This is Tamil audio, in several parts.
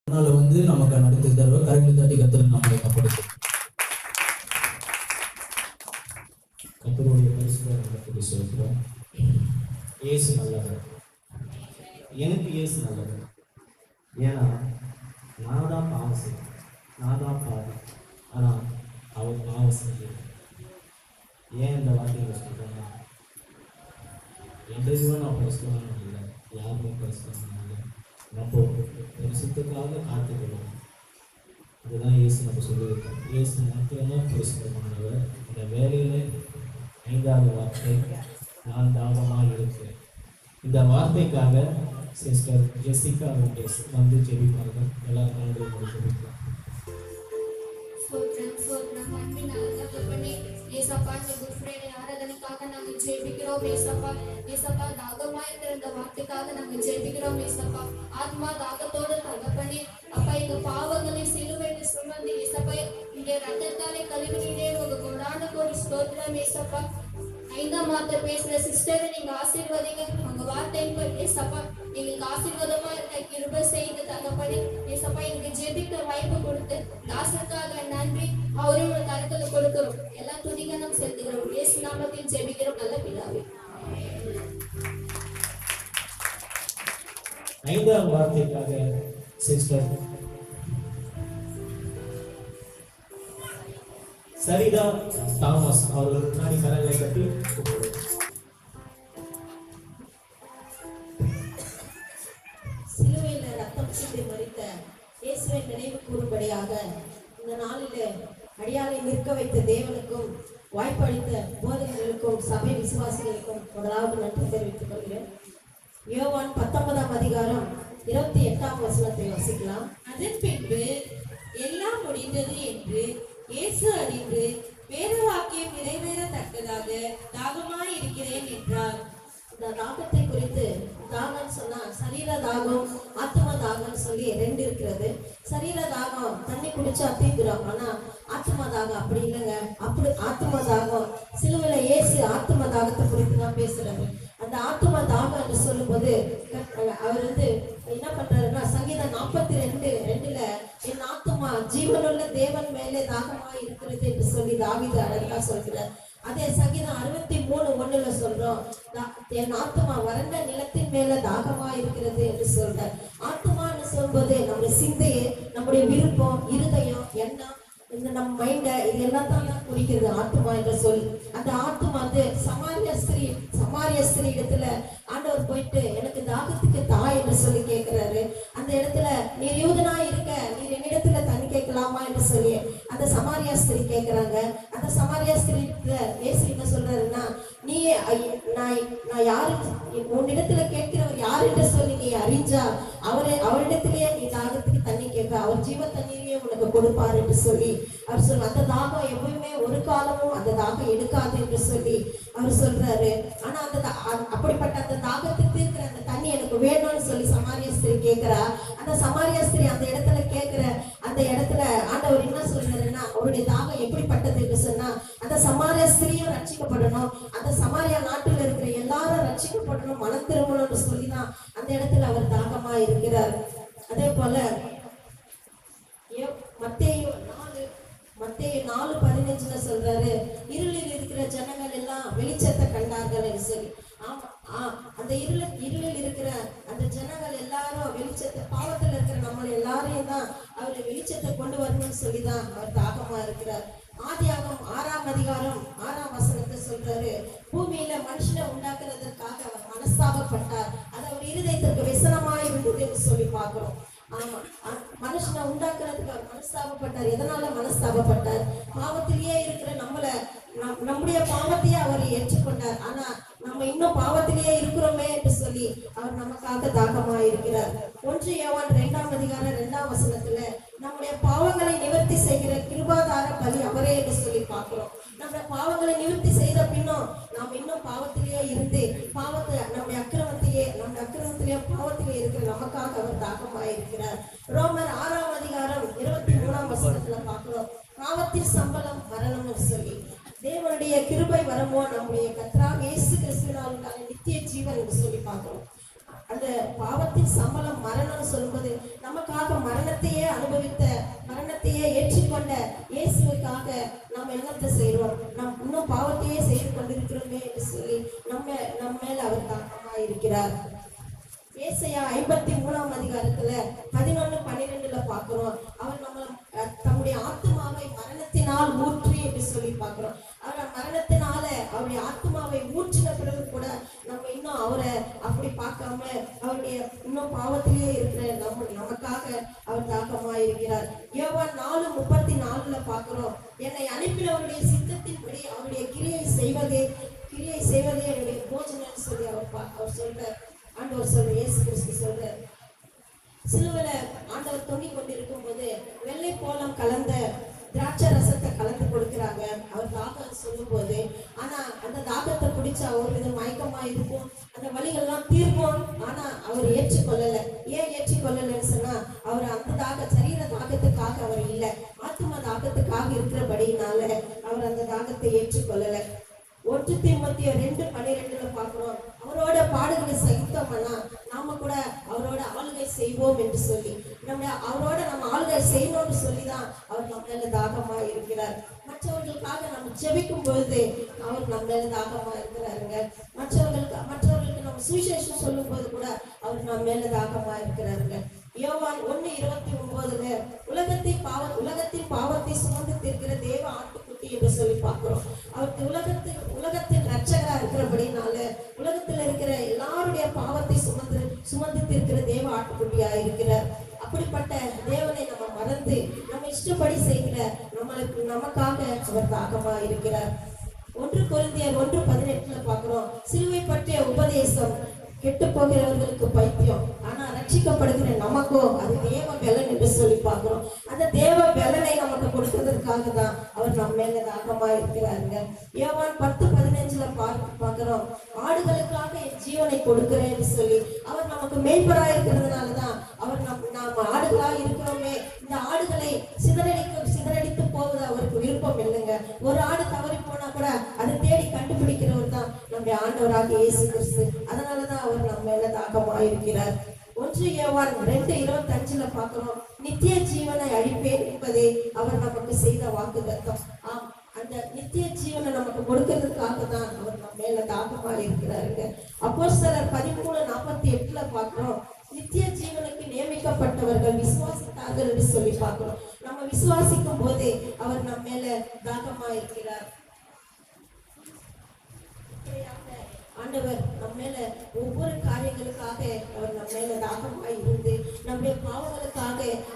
நமக்கு நடத்தி தருவ கரங்களை தட்டி கத்தர் நம்மளை காப்பாடுத்து. கத்தருடைய பரிசுத்தத்தை சொல்கிறோம். இயேசு நல்லவர். எனக்கு இயேசு நல்லவர். ஏன்னா நான் தான் பாவம் செய்வேன், நான் தான் பாவி. ஆனால் அவர் பாவம் செய்ய. ஏன் இந்த வார்த்தைகளை சொல்கிறேன்னா, என்றைக்குமே நான் பரிசுத்தமான இல்லை, யாருமே பரிசுத்தமான இல்லை. நம்ம பரிசுத்தத்துக்காக காத்துக்கணும். அதுதான் இயேசு நம்ம சொல்லியிருக்கோம். இயேசு மட்டும்தான் பரிசுத்தமானவர். இந்த வேலையில 5வது வார்த்தை, நான் தாகமாக இருக்கிறேன். இந்த வார்த்தைக்காக சிஸ்டர் ஜெசிகா வந்து ஜெபிப்பார்கள். எல்லாரும் கலந்து ஜெபிக்கலாம். ஆராதனைக்காக நாங்கள் ஜெபிக்கிறோம் ஏசப்பா. ஏசப்பா தாகமா இருக்கிற இந்த வார்த்தைக்காக நாங்கள் ஜெபிக்கிறோம் ஏசப்பா. ஆத்மா தாகத்தோடு தகப்பனே அப்பா, எங்க பாவங்களை சிலுவையில் சுமந்து ஏசப்பா இங்க ரத்தத்தாலே கழுவினீரே, உங்க கொண்டாட ஒரு ஸ்தோத்திரம் ஏசப்பா. 5ஆம் வார்த்தை பேசுற சிஸ்டரை நீங்க ஆசீர்வதிங்க. உங்க வார்த்தையின் ஏசப்பா எங்களுக்கு ஆசீர்வாதமா இருக்க கிருபை செய்து தகப்பனே ஏசப்பா. எங்களுக்கு ஜெபிக்க வாய்ப்பு கொடுத்து தாசத்துக்காக நன்றி. அவரும் ஒரு கருத்துல கொடுக்கிறோம். எல்லாம் துதிகனம் செலுத்துகிறோம். இயேசு நாமத்தில் ஜெபிக்கிறோம் நல்ல பிதாவே. 5ஆம் வார்த்தைக்காக சிஸ்டர் சரிதா தாமஸ் அவர்கள் முன்னாடி கரங்களை கட்டி சிலுவையில் ரத்தம் சிந்தி மரித்த இயேசுவை நினைவு கூறும்படியாக இந்த நாளில் அடியாரை நிற்க வைத்த தேவனுக்கும் வாய்ப்பளித்த போதகர்களுக்கும் சபை விசுவாசிகளுக்கும் முதலாவது நன்றி தெரிவித்துக் கொள்கிறேன். யோவான் 19ஆம் அதிகாரம் 28ஆம் வசனத்தை வாசிக்கலாம். அதன் பின்பு எல்லாம் முடிந்தது என்று இயேசு அறிந்து வேதவாக்கியம் நிறைவேறத்தக்கதாக தாகமாய் இருக்கிறேன் என்றார். இந்த தாகத்தை குறித்து தாகம் சொன்னா சரீர தாகம், ஆத்ம தாகம் சொல்லி 2 இருக்கிறது. சரீர தாகம் தண்ணி குடிச்சா தீந்துடும், ஆனா ஆத்ம தாகம் அப்படி இல்லைங்க. அப்படி ஆத்ம தாகம் சிலுவையில இயேசு ஆத்ம தாகத்தை குறித்து தான் பேசுறாரு. அந்த ஆத்ம தாகம் என்று சொல்லும் போது அவர் என்ன பண்றாருன்னா, சங்கீதம் 42:2 என் ஆத்மா ஜீவனுள்ள தேவன் மேலே தாகமா இருக்கிறது என்று சொல்லி தாவீது அழகா சொல்கிறார். அதே சங்கீதம் 63:1 சொல்றோம், என் ஆத்மா வறண்ட நிலத்தின் மேல தாகமா இருக்கிறது என்று சொல்றார். ஆத்மான்னு சொல்லும்போது நம்முடைய சிந்தையை, நம்முடைய விருப்பம், இருதயம், எண்ணம், இந்த நம்ம மைண்ட இது எல்லாம் தான் குறிக்கிறது ஆத்மா என்று சொல்லி. அந்த ஆத்மா சமாரிய ஸ்திரீ இடத்துல ஆண்டவர் போயிட்டு எனக்கு தாகத்துக்கு தாய் என்று சொல்லி கேட்கிறாரு. அந்த இடத்துல நீர் யூதனா இருக்க, நீர் என்னிடத்துல தண்ணி கேட்கலாமா என்று சொல்லி அந்த சமாரியா ஸ்திரீ கேட்கிறாங்க. அந்த சமாரியா ஸ்திரீ இயேசு என்ன சொல்றாருன்னா, நீ நான் யாரு, உன்னிடத்துல கேட்கிறவர் யார் என்று சொல்லி நீ அறிஞ்சா அவரிடத்திலேயே நீ தாகத்துக்கு தண்ணி கேட்க, அவர் ஜீவ தண்ணீரையே உனக்கு கொடுப்பார் என்று சொல்லி அவர் சொல்ல. அந்த தாகம் எப்பவுமே ஒரு காலமும் அந்த தாகம் எடுக்காது என்று சொல்லி அவர் சொல்றாரு. ஆனா அப்படிப்பட்ட அந்த தாகத்தை தீர்க்கிற அந்த தண்ணி எனக்கு வேணும்னு சொல்லி சமாரிய ஸ்திரீ கேட்கிறா. அந்த சமாரிய ஸ்திரீ அந்த இடத்துல கேட்கிற அந்த இடத்துல ஆண்டவர் என்ன சொல்றாருன்னா, அவருடைய தாகம் எப்படிப்பட்டது என்று சொன்னா, அந்த சமாரிய ஸ்திரீயும் ரட்சிக்கப்படணும், அந்த சமாரியா நாட்டில் இருக்கிற எல்லாரும் ரட்சிக்கப்படணும், மனம் திரும்பணும்னு சொல்லிதான் அந்த இடத்துல அவர் தாகமா இருக்கிறார். அதே போல மத்தேயு 4:15 சொல்றாரு, இருளில் இருக்கிற ஜனங்கள் எல்லாம் வெளிச்சத்தை கண்டார்கள் என்று சொல்லி. அந்த இருளில் இருக்கிற அந்த ஜனங்கள் எல்லாரும் வெளிச்சத்தை, பாவத்தில் இருக்கிற நம்ம எல்லாரையும் தான் அவர் வெளிச்சத்தை கொண்டு வரணும்னு சொல்லிதான் அவர் தாகமா இருக்கிறார். ஆதியாகமம் 6ஆம் அதிகாரம் 6ஆம் வசனத்தை சொல்றாரு, பூமியில மனுஷனை உண்டாக்குறதற்காக அவர் மனஸ்தாபப்பட்டார், அது அவர் இருதயத்திற்கு விசனமாய் இருந்தது என்று சொல்லி பார்க்கிறோம். ஆமா, மனுஷனை உண்டாக்குறதுக்கு அவர் மனஸ்தாபப்பட்டார். எதனால மனஸ்தாபப்பட்டார்? பாவத்திலேயே இருக்கிற நம்முடைய பாவத்தையே அவர் ஏற்றுக்கொண்டார். ஆனா நம்ம இன்னும் பாவத்திலேயே இருக்கிறோமே என்று சொல்லி அவர் நமக்காக தாகமா இருக்கிறார். 1 யோவான் 2ஆம் அதிகாரம் 2ஆம் வசனத்துல நம்முடைய பாவங்களை நிவர்த்தி செய்கிற கிருபாதார பலி அவரே என்று சொல்லி பார்க்கிறோம். நம்முடைய பாவங்களை நிவர்த்தி செய்த பின்னும் நாம் இன்னும் பாவத்திலேயே இருந்து நம்முடைய அக்கிரமத்திலேயே பாவத்திலே இருக்கிற நமக்காக அவர் தாகமா இருக்கிறார். ரோமர் 6ஆம் அதிகாரம் 23ஆம் வசனத்துல பார்க்கிறோம், பாவத்தின் சம்பளம் மரணம்னு சொல்லி. தேவனுடைய கிருபை வரமோ நம்முடைய கர்த்தராகிய இயேசு கிறிஸ்துவினாலே நித்திய ஜீவன் என்று சொல்லி பார்க்கிறோம். அந்த பாவத்தின் சம்பளம் மரணம் சொல்லும்போது நமக்காக மரணத்தை கொண்ட இயேசுவுக்காக நாம் என்னத்தை செய்கிறோம்? நாம் இன்னும் பாவத்தையே செய்து கொண்டிருக்கிறோமே என்று சொல்லி நம்ம மேல அவர் தாக்கமாக இருக்கிறார். ஏசாயா 53ஆம் அதிகாரத்துல 11-12 பார்க்கிறோம். அவர் நம்ம தம்முடைய ஆத்துமாவை மரணத்தினால் ஊற்றி என்று சொல்லி பார்க்கிறோம். அவர் மரணத்தினால அவருடைய ஆத்துமாவை ஊற்றின பிறகு கூட நம்ம இன்னும் அவரை அப்படி பார்க்காம அவருடைய இன்னும் பாவத்திலேயே இருக்கிற நமக்காக அவர் தாக்கமாக இருக்கிறார். யோவான் 4:34 பார்க்கிறோம். என்னை அனுப்பினவருடைய சித்தத்தின்படி அவருடைய கிரியை செய்வதே என்னுடைய போஜனம் சொல்லி அவர் சொல்றார். ஆண்டவர் சொல்ற, இயேசு கிறிஸ்து சொல்ற, சிலுவையில ஆண்டவர் தொங்கிக் கொண்டிருக்கும் போது வெள்ளை போலம் கலந்த திராட்சை ரசத்தை கலந்து கொடுக்கிறாங்க அவர் தாகம் சொல்லும் போது. ஆனா அந்த தாகத்தை குடிச்சா ஒரு வித மயக்கமா இருக்கும், அந்த வலிகள்லாம் தீர்க்கும். ஆனா அவர் ஏற்றுக்கொள்ளல. ஏன் ஏற்றுக்கொள்ளலன்னு சொன்னா, அவர் அந்த சரீர தாகத்துக்காக அவர் இல்லை, ஆத்ம தாகத்துக்காக இருக்கிறபடினால அவர் அந்த தாகத்தை ஏற்றுக்கொள்ளல. 1 தீமோத்தேயு 2:12 பார்க்கிறோம். அவரோட பாடுகளை சகித்தோம்னா நாம கூட அவரோட ஆளுகை செய்வோம் என்று சொல்லி அவரோட நம்ம ஆளுகை செய்யணும்னு சொல்லிதான் அவர் நம்ம மேல தாகமா இருக்கிறார். மற்றவர்களுக்காக நம்ம ஜெபிக்கும் பொழுது அவர் நம்ம மேல தாகமா இருக்கிறாருங்க. மற்றவர்களுக்கு நம்ம சுவிசேஷம் சொல்லும் போது கூட அவர் நம்ம மேல தாகமா இருக்கிறாருங்க. யோவான் 1:29 உலகத்தின் பாவத்தை சுமந்து தீர்க்கிற தேவ ஆட்டுக்குட்டி என்று சொல்லி பார்க்கிறோம். அவருக்கு உலகத்தின் ரட்சகரா இருக்கிறபடினால உலகத்துல இருக்கிற எல்லாருடைய பாவத்தை சுமந்து தீர்க்கிற தேவ ஆட்டுக்குட்டியா இருக்கிறார். அப்படிப்பட்ட தேவனை நம்ம மறந்து நம்ம இஷ்டப்படி செய்கிற நமக்காக அவர் தாகமா இருக்கிறார். 1 கொரிந்தியர் 1:18 பார்க்கிறோம். சிலுவை பற்றிய உபதேசம் கெட்டு போகிறவர்களுக்கு பைத்தியம், ஆனா ரட்சிக்கப்படுகிற நமக்கோ அது தேவ பலன் என்று சொல்லி பார்க்கிறோம். அந்த தேவ பலனை நமக்கு கொடுக்கிறதுக்காக தான் அவர் நம்ம மேல தாகமா இருக்கிறாருங்க. யோவான் 10:15 பார்க்கிறோம். ஆடுகளுக்காக என் ஜீவனை கொடுக்கிறேன்னு சொல்லி அவர் நமக்கு மேய்ப்பரா இருக்கிறதுனாலதான் அவர் நாம ஆடுகளா இருக்கிறோமே. இந்த ஆடுகளை சிதறடித்து போவது அவருக்கு விருப்பம் இல்லைங்க. ஒரு ஆடு தவறி போனா கூட அதை தேடி கண்டுபிடிக்கிறவர் தான் நம்முடைய ஆண்டவராக இயேசு கிறிஸ்து. அதனாலதான் அவர் நம்ம மேல தாகமா இருக்கிறார். 1 யோவான் 2:25 பார்க்கிறோம். நித்திய ஜீவனை அழிப்பேன் என்பதே அவர் நமக்கு செய்த வாக்குத்தத்தம். அந்த நித்திய ஜீவனை நமக்கு கொடுக்கிறதுக்காக தான் அவர் நம்ம மேல தாகமா இருக்கிறாருங்க. அப்போஸ்தலர் 13:48 பார்க்கிறோம். நித்திய ஜீவனுக்கு நியமிக்கப்பட்டவர்கள் விசுவாசித்தார்கள் என்று சொல்லி பார்க்கிறோம். நம்ம விசுவாசிக்கும் போதே அவர் நம்ம மேல தாகமா இருக்கிறார். ஆண்டவர் நம்ம மேல ஒவ்வொரு காரியங்களுக்காக அவர் நம்ம மேல தாகமாய் இருந்து நம்முடைய பாவங்களுக்காகவும்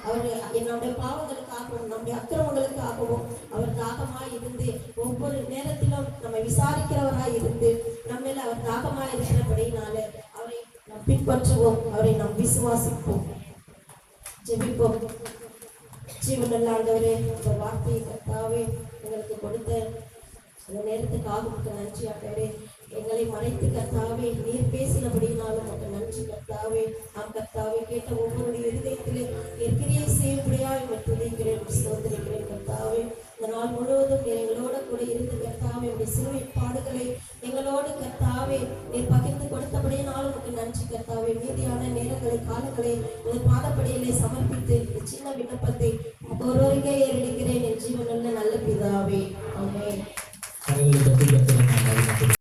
நம்முடைய அக்கிரமங்களுக்காகவும் அவர் தாகமாய் இருந்து ஒவ்வொரு நேரத்திலும் நம்ம விசாரிக்கிறவராய் இருந்து நம்ம மேல அவர் தாகமாய் இருக்கிறபடினால அவரை நாம் பின்பற்றுவோம், அவரை நாம் விசுவாசிப்போம், ஜெபிப்போம். ஜீவனுள்ள ஆண்டவரே, இந்த வார்த்தையை கர்த்தாவே எங்களுக்கு கொடுத்த அந்த நேரத்துக்காக உங்களுக்கு நன்றி ஆண்டவரே. எங்களை மறைத்து கர்த்தாவே நீர் பேசினபடினாலும் உங்களுக்கு நன்றி கர்த்தாவே. நாம் கர்த்தாவே கேட்ட ஒவ்வொருடைய இருதயத்திலே கிரியை செய்யும்படியா எங்கள் துதிக்கிறேன், சோதரிக்கிறேன் கர்த்தாவே. இந்த நாள் முழுவதும் எங்களோட கூட இருந்து கர்த்தாவே உடைய சிலுவை பாடுகளை எங்களோடு கர்த்தாவே நீர் பகிர்ந்து கொடுத்தபடியினாலும் உங்களுக்கு நன்றி கர்த்தாவே. மீதியான நேரங்களை காலங்களை உங்கள் பாதப்படியிலே சமர்ப்பித்து இந்த சின்ன விண்ணப்பத்தை ஒருவருக்கே ஏறெடுக்கிறேன் என் ஜீவனுள்ள நல்ல பிதாவே. ஆமென்.